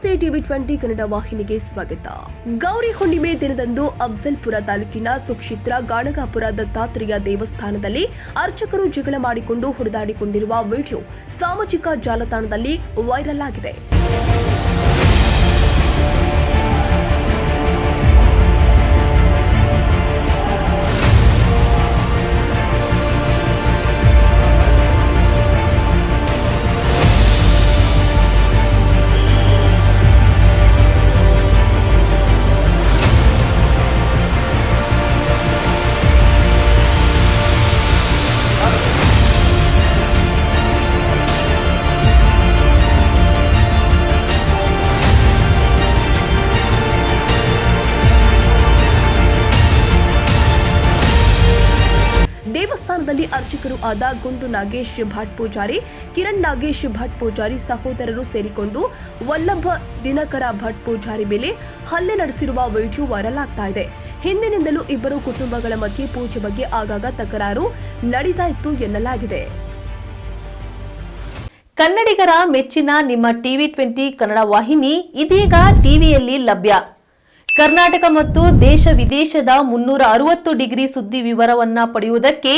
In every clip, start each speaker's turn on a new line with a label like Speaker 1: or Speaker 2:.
Speaker 1: ನಮಸ್ತೆ ಟಿವಿ 20 ಕನ್ನಡ ವಾಹಿನಿಗೆ ಸ್ವಾಗತ. ಗೌರಿ ಹುಣ್ಣಿಮೆ ದಿನದಂದು ಅಫ್ಜಲ್ಪುರ ತಾಲೂಕಿನ ಸುಕ್ಷಿತ್ರ ಗಾಣಗಾಪುರ ದತ್ತಾತ್ರೇಯ ದೇವಸ್ಥಾನದಲ್ಲಿ ಅರ್ಚಕರು ಜಗಳ ಮಾಡಿಕೊಂಡು ಹೊಡೆದಾಡಿಕೊಂಡಿರುವ ವಿಡಿಯೋ ಸಾಮಾಜಿಕ ಜಾಲತಾಣದಲ್ಲಿ ವೈರಲ್ ಆಗಿದೆ. ದೇವಸ್ಥಾನದಲ್ಲಿ ಅರ್ಚಕರು ಆದ ಗುಂಡು ನಾಗೇಶ್ ಭಟ್ ಪೂಜಾರಿ, ಕಿರಣ್ ನಾಗೇಶ್ ಭಟ್ ಪೂಜಾರಿ ಸಹೋದರರು ಸೇರಿಕೊಂಡು ವಲ್ಲಭ ದಿನಕರ ಭಟ್ ಪೂಜಾರಿ ಮೇಲೆ ಹಲ್ಲೆ ನಡೆಸಿರುವ ವಿಡಿಯೋ ವೈರಲ್ ಆಗ್ತಾ ಇದೆ. ಹಿಂದಿನಿಂದಲೂ ಇಬ್ಬರು ಕುಟುಂಬಗಳ ಮಧ್ಯೆ ಪೂಜೆ ಬಗ್ಗೆ ಆಗಾಗ ತಕರಾರು ನಡೀತಾ ಇತ್ತು ಎನ್ನಲಾಗಿದೆ.
Speaker 2: ಕನ್ನಡಿಗರ ಮೆಚ್ಚಿನ ನಿಮ್ಮ ಟಿವಿ 20 ಕನ್ನಡ ವಾಹಿನಿ ಇದೀಗ ಟಿವಿಯಲ್ಲಿ ಲಭ್ಯ. ಕರ್ನಾಟಕ ಮತ್ತು ದೇಶ ವಿದೇಶದ 360 ಡಿಗ್ರಿ ಸುದ್ದಿ ವಿವರವನ್ನ ಪಡೆಯುವುದಕ್ಕೆ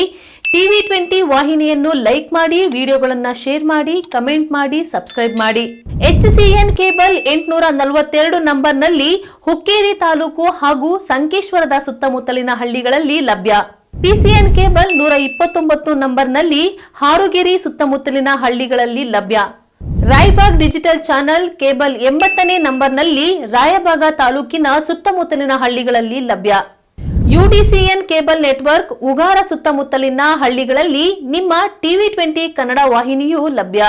Speaker 2: ಟಿವಿ 20 ವಾಹಿನಿಯನ್ನು ಲೈಕ್ ಮಾಡಿ, ವಿಡಿಯೋಗಳನ್ನು ಶೇರ್ ಮಾಡಿ, ಕಮೆಂಟ್ ಮಾಡಿ, ಸಬ್ಸ್ಕ್ರೈಬ್ ಮಾಡಿ. HCN ಕೇಬಲ್ 842 ನಂಬರ್ನಲ್ಲಿ ಹುಕ್ಕೇರಿ ತಾಲೂಕು ಹಾಗೂ ಸಂಕೇಶ್ವರದ ಸುತ್ತಮುತ್ತಲಿನ ಹಳ್ಳಿಗಳಲ್ಲಿ ಲಭ್ಯ. PCN ಕೇಬಲ್ 129 ನಂಬರ್ನಲ್ಲಿ ಹಾರುಗೆರೆ ಸುತ್ತಮುತ್ತಲಿನ ಹಳ್ಳಿಗಳಲ್ಲಿ ಲಭ್ಯ. ರಾಯಬಾಗ್ ಡಿಜಿಟಲ್ ಚಾನೆಲ್ ಕೇಬಲ್ 80ನೇ ನಂಬರ್ನಲ್ಲಿ ರಾಯಬಾಗ ತಾಲೂಕಿನ ಸುತ್ತಮುತ್ತಲಿನ ಹಳ್ಳಿಗಳಲ್ಲಿ ಲಭ್ಯ. UDCN ಕೇಬಲ್ ನೆಟ್ವರ್ಕ್ ಉಗಾರ ಸುತ್ತಮುತ್ತಲಿನ ಹಳ್ಳಿಗಳಲ್ಲಿ ನಿಮ್ಮ ಟಿವಿ 20 ಕನ್ನಡ ವಾಹಿನಿಯೂ ಲಭ್ಯ.